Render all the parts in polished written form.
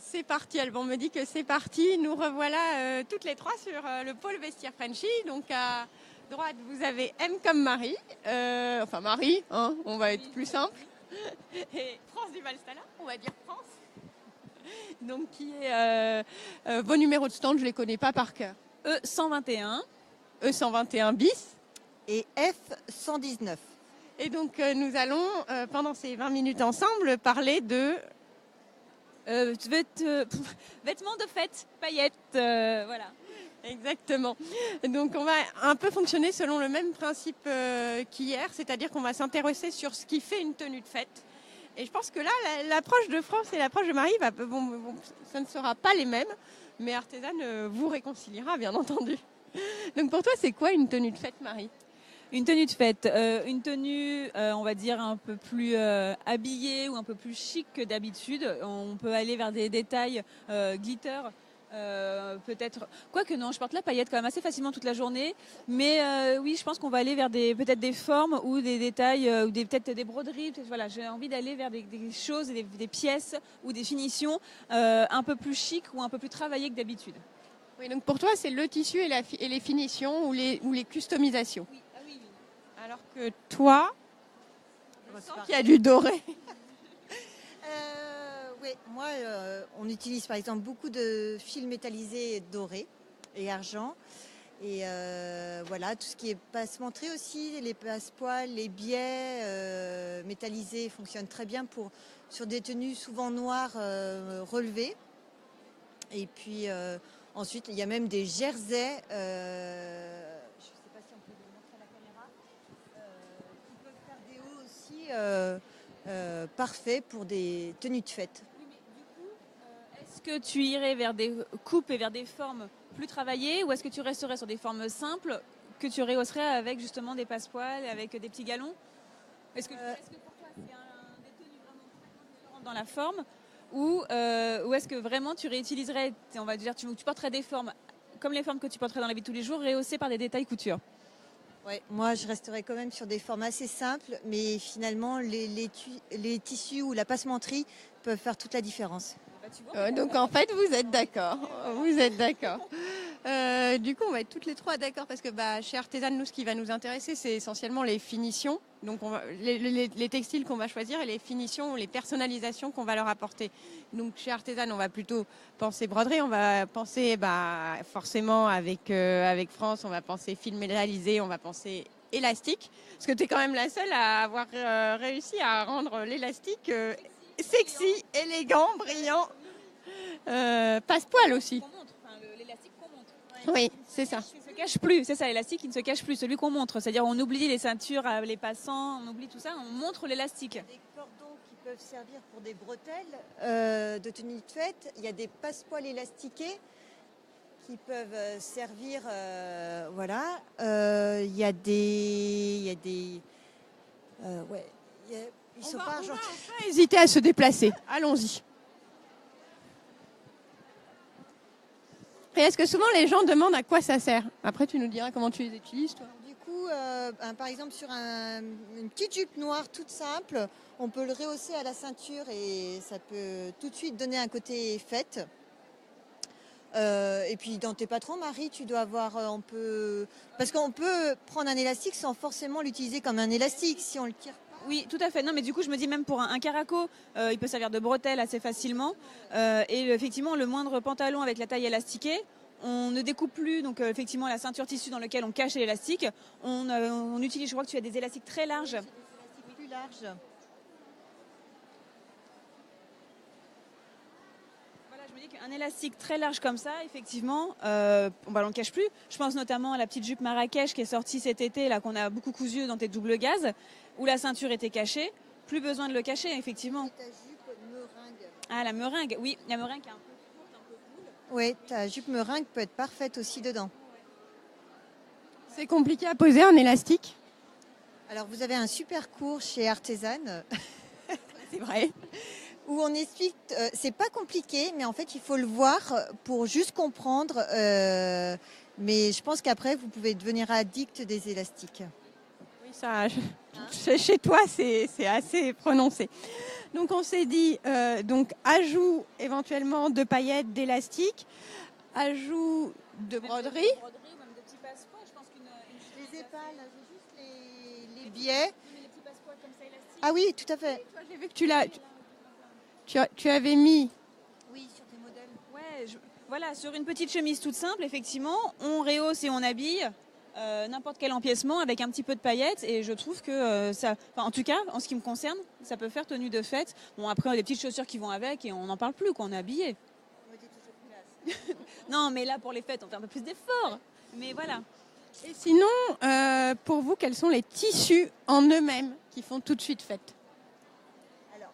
C'est parti, Alban me dit que c'est parti. Nous revoilà toutes les trois sur le pôle vestiaire Frenchy. Donc à droite, vous avez M comme Marie. Enfin Marie, hein, on va être plus simple. Et France Duval-Stala, on va dire France. Donc qui est vos numéros de stand, je ne les connais pas par cœur. E121. E121 bis. Et F119. Et donc nous allons, pendant ces 20 minutes ensemble, parler de... Vêtements de fête, paillettes, voilà. Exactement. Donc on va un peu fonctionner selon le même principe qu'hier, c'est-à-dire qu'on va s'intéresser sur ce qui fait une tenue de fête. Et je pense que là, l'approche de France et l'approche de Marie, ça ne sera pas les mêmes, mais Artesane vous réconciliera, bien entendu. Donc pour toi, c'est quoi une tenue de fête, Marie ? Une tenue de fête, une tenue, on va dire, un peu plus habillée ou un peu plus chic que d'habitude. On peut aller vers des détails glitter, peut-être... Quoique non, je porte la paillette quand même assez facilement toute la journée. Mais oui, je pense qu'on va aller vers peut-être des formes ou des détails, ou peut-être des broderies. Voilà, j'ai envie d'aller vers des choses, des pièces ou des finitions un peu plus chic ou un peu plus travaillées que d'habitude. Oui, donc pour toi, c'est le tissu et les finitions ou les customisations. Oui. Alors que toi, je sens qu'il y a du doré. Oui, moi, on utilise par exemple beaucoup de fils métallisés dorés et argent. Et voilà, tout ce qui est passementerie aussi, les passepoils, les biais métallisés fonctionnent très bien sur des tenues souvent noires relevées. Et puis ensuite, il y a même des jerseys. Parfait pour des tenues de fête. Oui, mais du coup, est-ce que tu irais vers des coupes et vers des formes plus travaillées ou est-ce que tu resterais sur des formes simples que tu rehausserais avec justement des passepoils, avec des petits galons ? Est-ce que pour toi c'est des tenues vraiment différentes dans la forme ou est-ce que vraiment tu réutiliserais, on va dire, tu porterais des formes comme les formes que tu porterais dans la vie de tous les jours, rehaussées par des détails couture ? Ouais, moi, je resterai quand même sur des formes assez simples, mais finalement, les tissus ou la passementerie peuvent faire toute la différence. Donc en fait, vous êtes d'accord. Vous êtes d'accord. Du coup, on va être toutes les trois d'accord parce que chez Artesane, nous, ce qui va nous intéresser, c'est essentiellement les finitions. Donc les textiles qu'on va choisir et les finitions ou les personnalisations qu'on va leur apporter. Donc chez Artesane, on va plutôt penser broderie, on va penser forcément avec France, on va penser fil métallisé, on va penser élastique. Parce que tu es quand même la seule à avoir réussi à rendre l'élastique sexy, élégant, brillant. Passe-poil aussi. L'élastique qu'on montre. Oui, c'est ça. Il ne se cache plus, c'est ça, l'élastique qui ne se cache plus, celui qu'on montre. C'est-à-dire on oublie les ceintures, les passants, on oublie tout ça, on montre l'élastique. Des cordons qui peuvent servir pour des bretelles de tenue de fête. Il y a des passepoils élastiqués qui peuvent servir, voilà. Il y a des ils sont pas argentés. On va pas hésiter à se déplacer. Allons-y. Et est-ce que souvent les gens demandent à quoi ça sert ? Après, tu nous diras comment tu les utilises, toi. Du coup, par exemple, sur une petite jupe noire toute simple, on peut le rehausser à la ceinture et ça peut tout de suite donner un côté fête. Et puis dans tes patrons, Marie, tu dois avoir, parce qu'on peut prendre un élastique sans forcément l'utiliser comme un élastique si on le tire. Oui, tout à fait. Non, mais du coup, je me dis même pour un caraco, il peut servir de bretelle assez facilement. Et effectivement, le moindre pantalon avec la taille élastiquée, on ne découpe plus donc effectivement la ceinture tissu dans laquelle on cache l'élastique. On utilise, je crois que tu as des élastiques très larges. Des élastiques plus larges. Voilà, je me dis qu'un élastique très large comme ça, effectivement, on ne le cache plus. Je pense notamment à la petite jupe Marrakech qui est sortie cet été, là qu'on a beaucoup cousu dans tes double gaz, où la ceinture était cachée. Plus besoin de le cacher, effectivement. Et ta jupe meringue. Ah, la meringue, oui, la meringue qui est un peu courte, un peu boule. Oui, ta jupe meringue peut être parfaite aussi dedans. C'est compliqué à poser un élastique ? Alors, vous avez un super cours chez Artesane. C'est vrai. Où on explique, c'est pas compliqué, mais en fait, il faut le voir pour juste comprendre. Mais je pense qu'après, vous pouvez devenir addict des élastiques. Oui, ça, chez toi, c'est assez prononcé. Donc on s'est dit, donc ajout éventuellement de paillettes, d'élastiques, ajout de broderie. Les épales, j'ai juste les biais. Ah oui, tout à fait. Toi, j'ai vu que tu avais mis. Oui, sur tes modèles. Ouais, voilà, sur une petite chemise toute simple, effectivement, on rehausse et on habille n'importe quel empiècement avec un petit peu de paillettes. Et je trouve que ça, enfin, en tout cas, en ce qui me concerne, ça peut faire tenue de fête. Bon, après, on a des petites chaussures qui vont avec et on n'en parle plus, qu'on est habillé. Non, mais là, pour les fêtes, on fait un peu plus d'efforts. Mais voilà. Et sinon, pour vous, quels sont les tissus en eux-mêmes qui font tout de suite fête? Alors,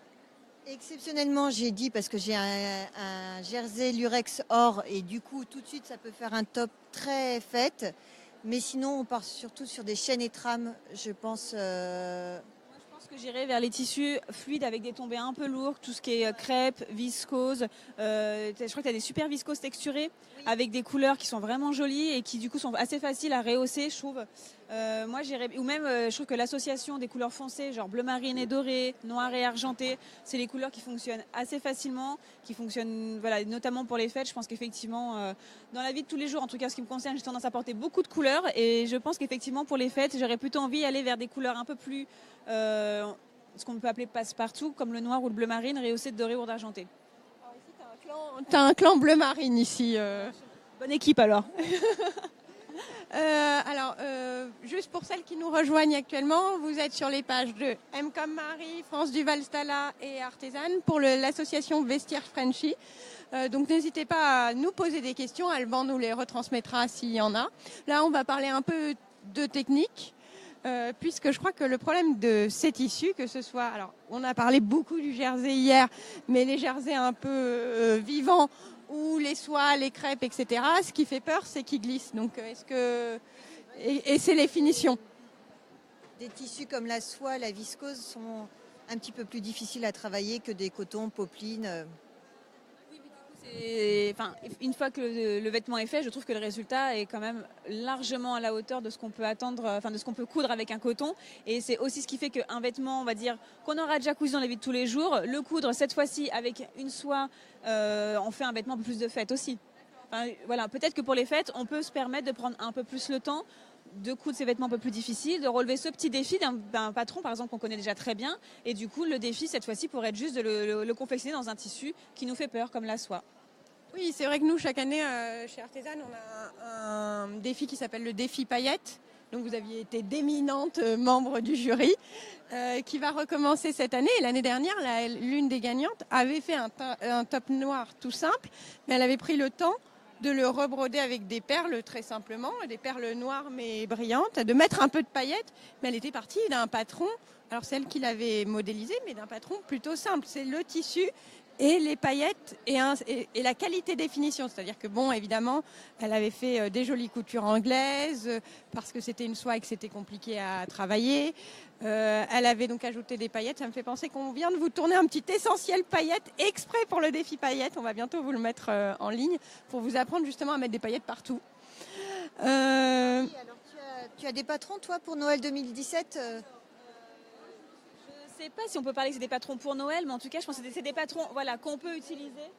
exceptionnellement, j'ai dit parce que j'ai un jersey lurex or et du coup, tout de suite, ça peut faire un top très fête. Mais sinon, on part surtout sur des chaînes et trames, je pense. Je pense que j'irai vers les tissus fluides avec des tombés un peu lourds, tout ce qui est crêpe, viscose. Je crois que tu as des super viscoses texturées avec des couleurs qui sont vraiment jolies et qui du coup sont assez faciles à rehausser, je trouve. Moi j'irais, ou même je trouve que l'association des couleurs foncées, genre bleu marine et doré, noir et argenté, c'est les couleurs qui fonctionnent assez facilement, qui fonctionnent voilà, notamment pour les fêtes. Je pense qu'effectivement, dans la vie de tous les jours, en tout cas ce qui me concerne, j'ai tendance à porter beaucoup de couleurs et je pense qu'effectivement pour les fêtes, j'aurais plutôt envie d'aller vers des couleurs un peu plus ce qu'on peut appeler passe-partout, comme le noir ou le bleu marine, rehaussé de doré ou d'argenté. T'as un clan bleu marine ici. Bonne équipe alors. Juste pour celles qui nous rejoignent actuellement, vous êtes sur les pages de M comme Marie, France Duval Stala et Artisan pour l'association Vestiaire Frenchy. Donc n'hésitez pas à nous poser des questions, Alban nous les retransmettra s'il y en a. Là, on va parler un peu de technique. Puisque je crois que le problème de ces tissus, que ce soit, alors on a parlé beaucoup du jersey hier, mais les jerseys un peu vivants ou les soies, les crêpes, etc. Ce qui fait peur, c'est qu'ils glissent. Donc et c'est les finitions. Des tissus comme la soie, la viscose sont un petit peu plus difficiles à travailler que des cotons, popelines. Enfin, une fois que le vêtement est fait, je trouve que le résultat est quand même largement à la hauteur de ce qu'on peut attendre, enfin de ce qu'on peut coudre avec un coton. Et c'est aussi ce qui fait qu'un vêtement, on va dire, qu'on aura déjà cousu dans la vie de tous les jours, le coudre cette fois-ci avec une soie, on fait un vêtement un peu plus de fête aussi. Enfin, voilà, peut-être que pour les fêtes, on peut se permettre de prendre un peu plus le temps de coudre ces vêtements un peu plus difficiles, de relever ce petit défi d'un patron, par exemple, qu'on connaît déjà très bien. Et du coup, le défi, cette fois-ci, pourrait être juste de le confectionner dans un tissu qui nous fait peur, comme la soie. Oui, c'est vrai que nous, chaque année, chez Artisan, on a un défi qui s'appelle le défi paillettes. Donc vous aviez été d'éminente membre du jury, qui va recommencer cette année. Et l'année dernière, l'une des gagnantes avait fait un top noir tout simple, mais elle avait pris le temps de le rebroder avec des perles très simplement, des perles noires mais brillantes, de mettre un peu de paillettes. Mais elle était partie d'un patron, alors celle qui l'avait modélisé, mais d'un patron plutôt simple. C'est le tissu et les paillettes et la qualité des finitions. C'est-à-dire que, bon, évidemment, elle avait fait des jolies coutures anglaises parce que c'était une soie et que c'était compliqué à travailler. Elle avait donc ajouté des paillettes. Ça me fait penser qu'on vient de vous tourner un petit essentiel paillettes exprès pour le défi paillettes. On va bientôt vous le mettre en ligne pour vous apprendre justement à mettre des paillettes partout. Oui, alors tu as des patrons, toi, pour Noël 2017 Je ne sais pas si on peut parler que c'est des patrons pour Noël, mais en tout cas, je pense que c'est des patrons voilà, qu'on peut utiliser.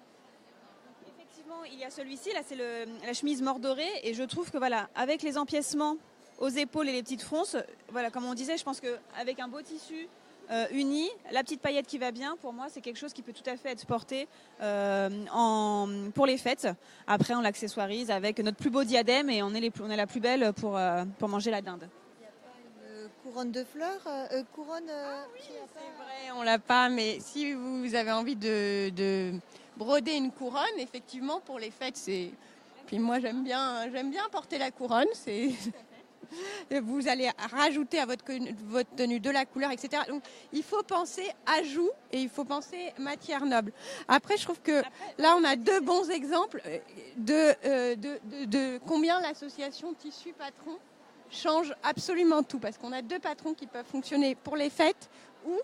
Effectivement, il y a celui-ci, là, c'est la chemise mordorée, et je trouve que voilà, avec les empiècements aux épaules et les petites fronces, voilà, comme on disait, je pense qu'avec un beau tissu uni, la petite paillette qui va bien, pour moi, c'est quelque chose qui peut tout à fait être porté pour les fêtes. Après, on l'accessoirise avec notre plus beau diadème et on est la plus belle pour manger la dinde. Couronne de fleurs, Oui, c'est vrai, on l'a pas, mais si vous avez envie de broder une couronne, effectivement, pour les fêtes, c'est. Puis moi, j'aime bien porter la couronne. Vous allez rajouter à votre tenue de la couleur, etc. Donc, il faut penser ajout et il faut penser matière noble. Après, je trouve que là, on a deux bons exemples de combien l'association tissu patron change absolument tout, parce qu'on a deux patrons qui peuvent fonctionner pour les fêtes ou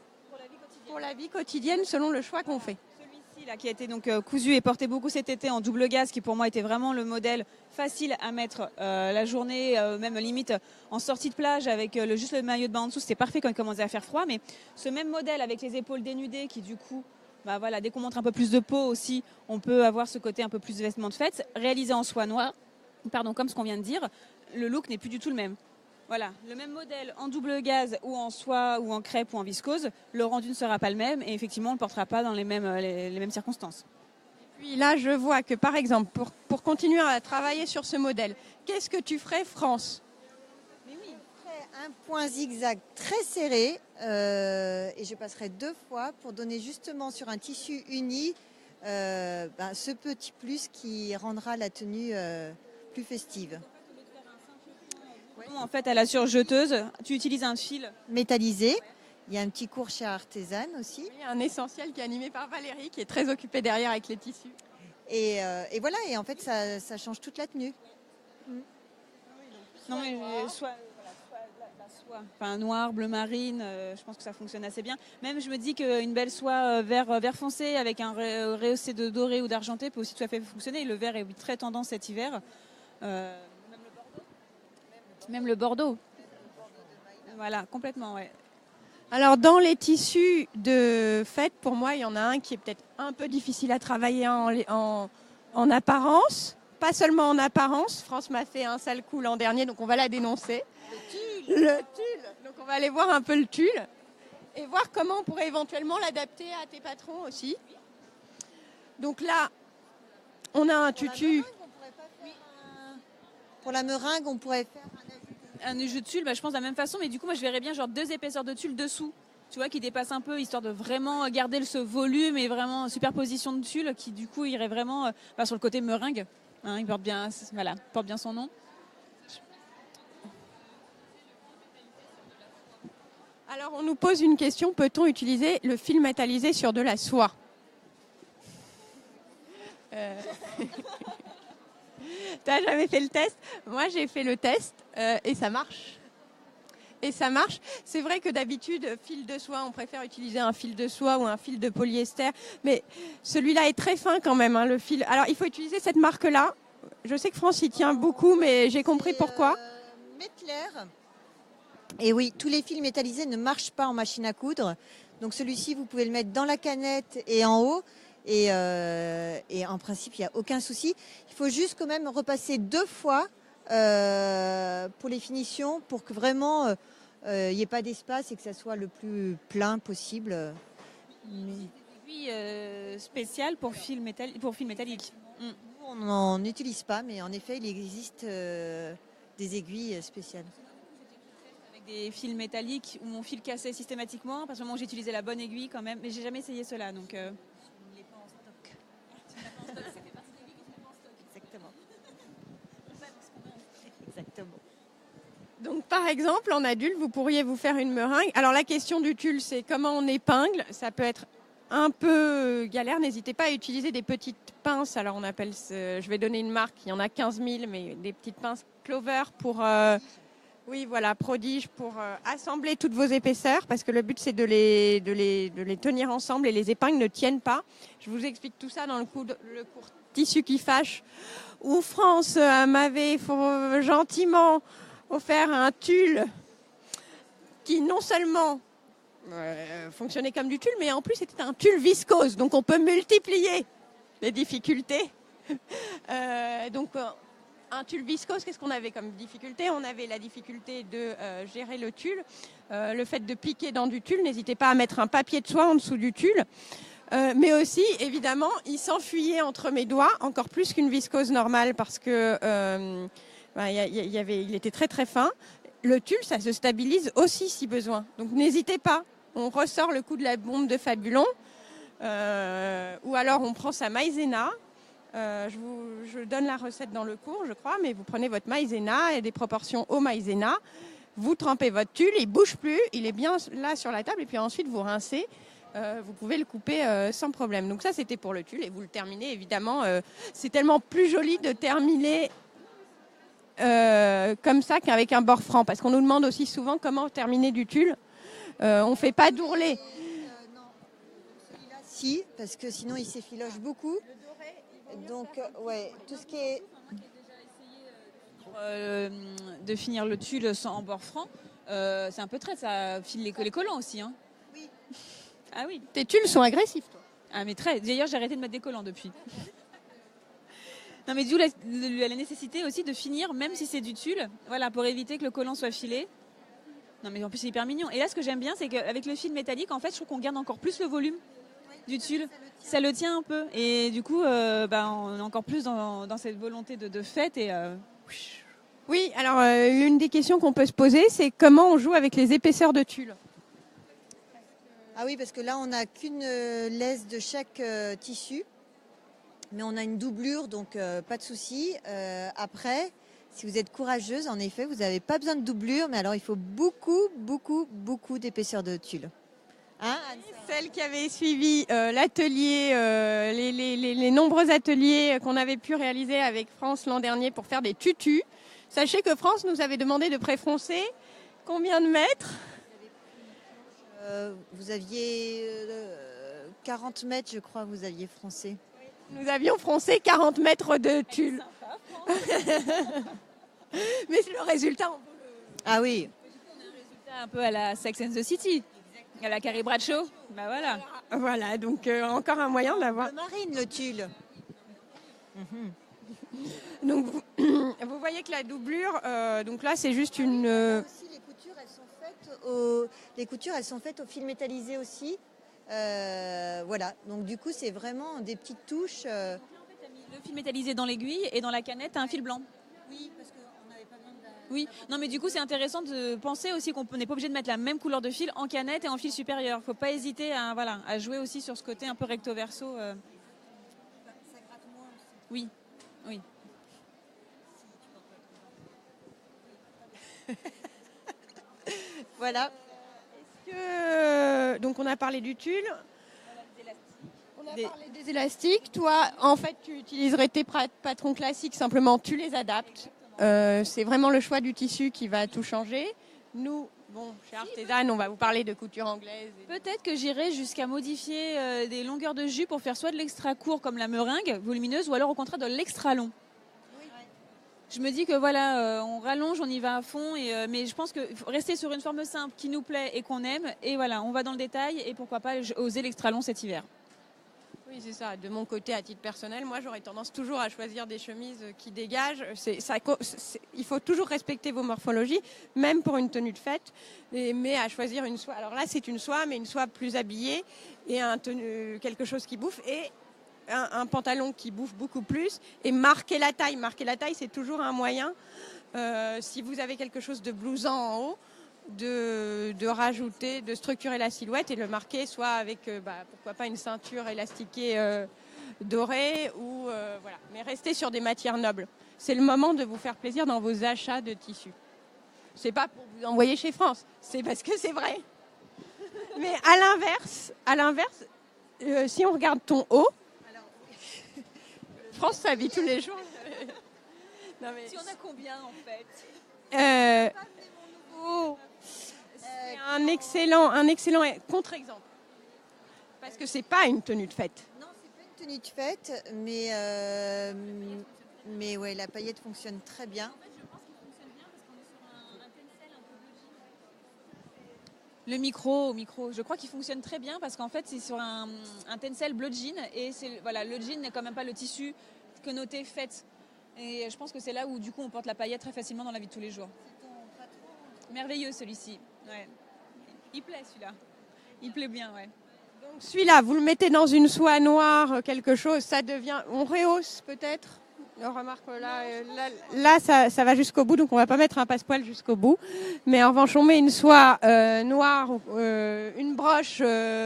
pour la vie quotidienne selon le choix qu'on fait. Celui-ci Là, qui a été donc cousu et porté beaucoup cet été en double gaze, qui pour moi était vraiment le modèle facile à mettre la journée, même limite en sortie de plage avec juste le maillot de bain en dessous, c'était parfait quand il commençait à faire froid. Mais ce même modèle avec les épaules dénudées qui du coup, bah voilà, dès qu'on montre un peu plus de peau aussi, on peut avoir ce côté un peu plus de vêtements de fête, réalisé en soie noire, comme ce qu'on vient de dire, le look n'est plus du tout le même. Voilà, le même modèle en double gaze ou en soie ou en crêpe ou en viscose, le rendu ne sera pas le même et effectivement on ne le portera pas dans les mêmes circonstances. Puis là, je vois que par exemple, pour continuer à travailler sur ce modèle, qu'est-ce que tu ferais, France? Mais oui, je ferai un point zigzag très serré et je passerai 2 fois pour donner justement sur un tissu uni ce petit plus qui rendra la tenue plus festive. En fait, à la surjeteuse, tu utilises un fil métallisé. Il y a un petit cours chez Artisan aussi. Oui, un essentiel qui est animé par Valérie, qui est très occupée derrière avec les tissus. Et voilà, et en fait, ça change toute la tenue. Non, mais soit enfin, noir, bleu marine, je pense que ça fonctionne assez bien. Même, je me dis qu'une belle soie vert foncé avec un rehaussé de doré ou d'argenté peut aussi tout à fait fonctionner. Le vert est très tendance cet hiver. Même le Bordeaux. Voilà, complètement, ouais. Alors, dans les tissus de fête, pour moi, il y en a un qui est peut-être un peu difficile à travailler en apparence. Pas seulement en apparence. France m'a fait un sale coup l'an dernier, donc on va la dénoncer. Le tulle. Donc, on va aller voir un peu le tulle et voir comment on pourrait éventuellement l'adapter à tes patrons aussi. Donc là, on a un tutu. Pour la meringue, on pourrait faire un ajout de tulle, je pense de la même façon, mais du coup, moi, je verrais bien genre 2 épaisseurs de tulle dessous, tu vois, qui dépassent un peu, histoire de vraiment garder ce volume et vraiment superposition de tulle qui, du coup, irait vraiment sur le côté meringue. Hein, il porte bien son nom. Alors, on nous pose une question, peut-on utiliser le fil métallisé sur de la soie? T'as jamais fait le test? Moi, j'ai fait le test et ça marche. C'est vrai que d'habitude, fil de soie, on préfère utiliser un fil de soie ou un fil de polyester. Mais celui-là est très fin quand même, hein, le fil. Alors, il faut utiliser cette marque-là. Je sais que France y tient beaucoup, mais j'ai compris pourquoi. Mettler. Et oui, tous les fils métallisés ne marchent pas en machine à coudre. Donc celui-ci, vous pouvez le mettre dans la canette et en haut. Et en principe, il n'y a aucun souci. Il faut juste quand même repasser 2 fois pour les finitions, pour que vraiment il n'y ait pas d'espace et que ça soit le plus plein possible. Des aiguilles spéciales pour fil métallique. On n'en utilise pas, mais en effet, il existe des aiguilles spéciales. Avec des fils métalliques où mon fil cassait systématiquement, parce que moi j'ai utilisé la bonne aiguille quand même, mais j'ai jamais essayé cela. Donc, Exactement. Donc, par exemple, en adulte, vous pourriez vous faire une meringue. Alors, la question du tulle, c'est comment on épingle. Ça peut être un peu galère. N'hésitez pas à utiliser des petites pinces. Alors, on appelle, je vais donner une marque. Il y en a 15 000, mais des petites pinces Clover pour, Prodige, pour assembler toutes vos épaisseurs. Parce que le but, c'est de les tenir ensemble et les épingles ne tiennent pas. Je vous explique tout ça dans le cours Tissu qui fâche, où France m'avait gentiment offert un tulle qui non seulement fonctionnait comme du tulle, mais en plus c'était un tulle viscose. Donc on peut multiplier les difficultés. Un tulle viscose, qu'est-ce qu'on avait comme difficulté? On avait la difficulté de gérer le tulle, le fait de piquer dans du tulle. N'hésitez pas à mettre un papier de soie en dessous du tulle. Mais aussi, évidemment, il s'enfuyait entre mes doigts, encore plus qu'une viscose normale, parce que il était très très fin. Le tulle, ça se stabilise aussi si besoin. Donc n'hésitez pas, on ressort le coup de la bombe de Fabulon, ou alors on prend sa maïzena. Je donne la recette dans le cours, je crois, mais vous prenez votre maïzena et des proportions au maïzena, vous trempez votre tulle, il ne bouge plus, il est bien là sur la table, et puis ensuite vous rincez. Vous pouvez le couper sans problème. Donc ça, c'était pour le tulle. Et vous le terminez, évidemment. C'est tellement plus joli de terminer comme ça qu'avec un bord franc. Parce qu'on nous demande aussi souvent comment terminer du tulle. On ne fait pas d'ourlet. souci parce que sinon il s'effiloche beaucoup. Donc ouais, tout ce qui est de finir le tulle en bord franc, c'est un peu traite, ça file les collants aussi. Hein. Oui. Ah oui. Tes tulles sont agressifs, toi. Ah mais très. D'ailleurs, j'ai arrêté de mettre des collants depuis. Non mais d'où la nécessité aussi de finir, même si c'est du tulle, voilà, pour éviter que le collant soit filé. Non mais en plus c'est hyper mignon. Et là, ce que j'aime bien, c'est qu'avec le fil métallique, en fait, je trouve qu'on garde encore plus le volume du tulle. Ça le tient un peu. Et du coup, on est encore plus dans cette volonté de fête et. Oui, alors l'une des questions qu'on peut se poser, c'est comment on joue avec les épaisseurs de tulle. Ah oui, parce que là, on n'a qu'une laisse de chaque tissu, mais on a une doublure, donc pas de souci. Après, si vous êtes courageuse, en effet, vous n'avez pas besoin de doublure, mais alors il faut beaucoup, beaucoup, beaucoup d'épaisseur de tulle. Hein, celle qui avait suivi l'atelier, les nombreux ateliers qu'on avait pu réaliser avec France l'an dernier pour faire des tutus. Sachez que France nous avait demandé de préfroncer combien de mètres ? Vous aviez 40 mètres, je crois, vous aviez froncé. Nous avions froncé 40 mètres de tulle. Mais le résultat, on peut Ah oui. On a un résultat un peu à la Sex and the City, à la Carrie Bradshaw. Bah voilà. Voilà, donc encore un moyen d'avoir. Le marine, le tulle. Donc vous voyez que la doublure, donc là c'est juste une. Aussi, les coutures, elles sont faites au fil métallisé aussi. Voilà, donc du coup c'est vraiment des petites touches. Le fil métallisé dans l'aiguille et dans la canette, un fil blanc. Oui, parce qu'on n'avait pas besoin de. Oui, non mais du coup c'est intéressant de penser aussi qu'on n'est pas obligé de mettre la même couleur de fil en canette et en fil supérieur. Faut pas hésiter à jouer aussi sur ce côté un peu recto verso. Ça gratte moins aussi. Oui, oui. Voilà. Donc on a parlé du tulle. On a parlé des élastiques. Toi, en fait, tu utiliserais tes patrons classiques, simplement tu les adaptes. C'est vraiment le choix du tissu qui va tout changer. Nous, chez Artisan, on va vous parler de couture anglaise. Peut-être que j'irai jusqu'à modifier des longueurs de jus pour faire soit de l'extra court comme la meringue volumineuse ou alors au contraire de l'extra long. Je me dis que voilà, on rallonge, on y va à fond, mais je pense qu'il faut rester sur une forme simple qui nous plaît et qu'on aime. Et voilà, on va dans le détail et pourquoi pas oser l'extra long cet hiver. Oui, c'est ça. De mon côté, à titre personnel, moi, j'aurais tendance toujours à choisir des chemises qui dégagent. Il faut toujours respecter vos morphologies, même pour une tenue de fête, mais à choisir une soie. Alors là, c'est une soie, mais une soie plus habillée et quelque chose qui bouffe et un pantalon qui bouffe beaucoup plus et marquer la taille. Marquer la taille, c'est toujours un moyen. Si vous avez quelque chose de blousant en haut, de rajouter, de structurer la silhouette et le marquer soit avec, pourquoi pas une ceinture élastiquée dorée ou voilà. Mais restez sur des matières nobles. C'est le moment de vous faire plaisir dans vos achats de tissus. C'est pas pour vous envoyer chez France, c'est parce que c'est vrai. Mais à l'inverse, si on regarde ton haut, France s'habille tous les jours. Non, mais... Si on a combien en fait C'est un excellent contre-exemple. Parce que c'est pas une tenue de fête. Non, c'est pas une tenue de fête, mais ouais, la paillette fonctionne très bien. En fait, je pense qu'il fonctionne bien parce qu'on est sur un tencel un peu bleu jean. Le micro, je crois qu'il fonctionne très bien parce qu'en fait c'est sur un tencel bleu jean et le jean n'est quand même pas le tissu connoté fête. Et je pense que c'est là où du coup on porte la paillette très facilement dans la vie de tous les jours. Merveilleux celui-ci. Ouais. Il plaît celui-là. Il plaît bien, ouais. Donc celui-là, vous le mettez dans une soie noire, quelque chose, ça devient. On rehausse peut-être. On remarque là ça va jusqu'au bout, donc on va pas mettre un passepoil jusqu'au bout. Mais en revanche, on met une soie noire, une broche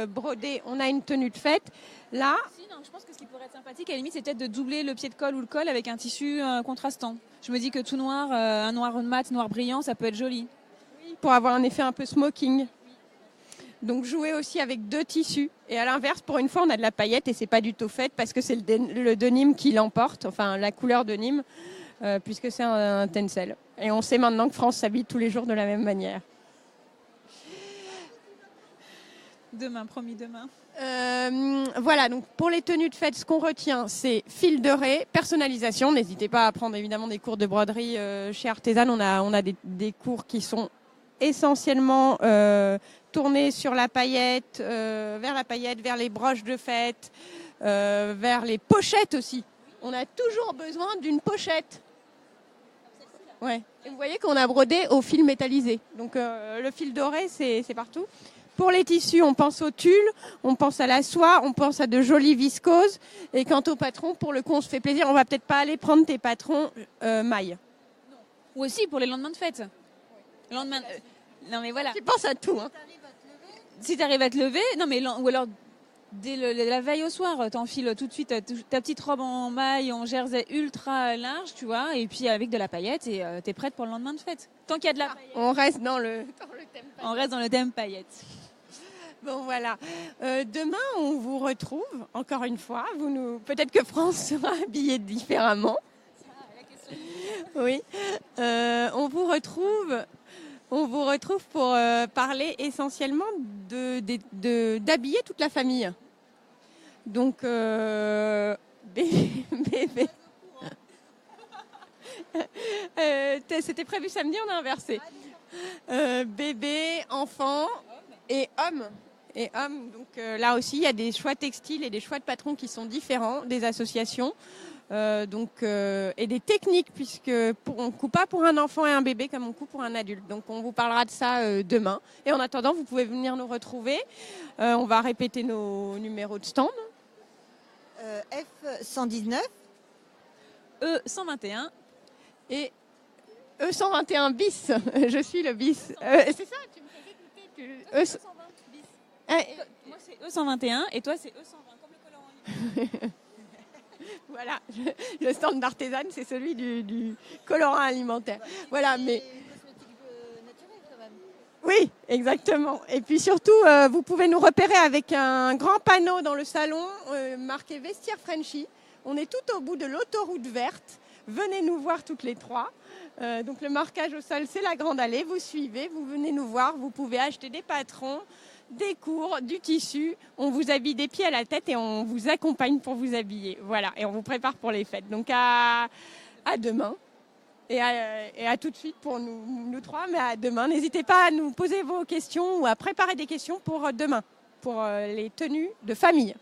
brodée, on a une tenue de fête. Là. Je pense que ce qui pourrait être sympathique, à la limite, c'est peut-être de doubler le pied de colle ou le col avec un tissu contrastant. Je me dis que tout noir, un noir mat, noir brillant, ça peut être joli. Oui, pour avoir un effet un peu smoking. Donc jouer aussi avec deux tissus. Et à l'inverse, pour une fois, on a de la paillette et c'est pas du tout fait parce que c'est le denim qui l'emporte, enfin la couleur denim, puisque c'est un tencel. Et on sait maintenant que France s'habille tous les jours de la même manière. Demain, promis demain. Voilà, donc pour les tenues de fête, ce qu'on retient, c'est fil de raie, personnalisation. N'hésitez pas à prendre évidemment des cours de broderie chez Artisan. On a des cours qui sont essentiellement tournés sur la paillette, vers les broches de fête, vers les pochettes aussi. On a toujours besoin d'une pochette. Ouais. Et vous voyez qu'on a brodé au fil métallisé. Donc le fil doré, c'est partout. Pour les tissus, on pense au tulle, on pense à la soie, on pense à de jolies viscoses. Et quant aux patrons, pour le coup, on se fait plaisir. On va peut-être pas aller prendre tes patrons mailles. Ou aussi pour les lendemains de fête. Lendemain. Non mais voilà. Tu penses à tout. Hein. Si tu arrives à te lever, non mais ou alors dès la veille au soir, t'enfiles tout de suite ta petite robe en maille, en jersey ultra large, tu vois, et puis avec de la paillette et t'es prête pour le lendemain de fête. Tant qu'il y a de la paillette. On reste dans le thème paillette. On reste dans le thème paillette. Bon voilà. Demain, on vous retrouve encore une fois. Peut-être que France sera habillée différemment. Oui. On vous retrouve pour parler essentiellement d'habiller toute la famille. Donc bébé. C'était prévu samedi, on a inversé. Bébé, enfant et homme. Donc là aussi, il y a des choix textiles et des choix de patrons qui sont différents des associations. Et des techniques, puisque on ne coupe pas pour un enfant et un bébé comme on coupe pour un adulte. Donc on vous parlera de ça demain. Et en attendant, vous pouvez venir nous retrouver. On va répéter nos numéros de stand. F119. E121. Et E121 bis. Je suis le bis. C'est ça, tu me faisais douter. E120 bis. Moi, c'est E121 et toi, c'est E120, comme le colorant. Voilà, le stand d'Artisan, c'est celui du colorant alimentaire. Voilà, mais oui, exactement. Et puis surtout, vous pouvez nous repérer avec un grand panneau dans le salon marqué Vestiaire Frenchy. On est tout au bout de l'autoroute verte. Venez nous voir toutes les trois. Donc le marquage au sol, c'est la Grande Allée. Vous suivez, vous venez nous voir. Vous pouvez acheter des patrons, des cours, du tissu. On vous habille des pieds à la tête et on vous accompagne pour vous habiller. Voilà, et on vous prépare pour les fêtes. Donc à demain et à tout de suite pour nous trois. Mais à demain, n'hésitez pas à nous poser vos questions ou à préparer des questions pour demain, pour les tenues de famille.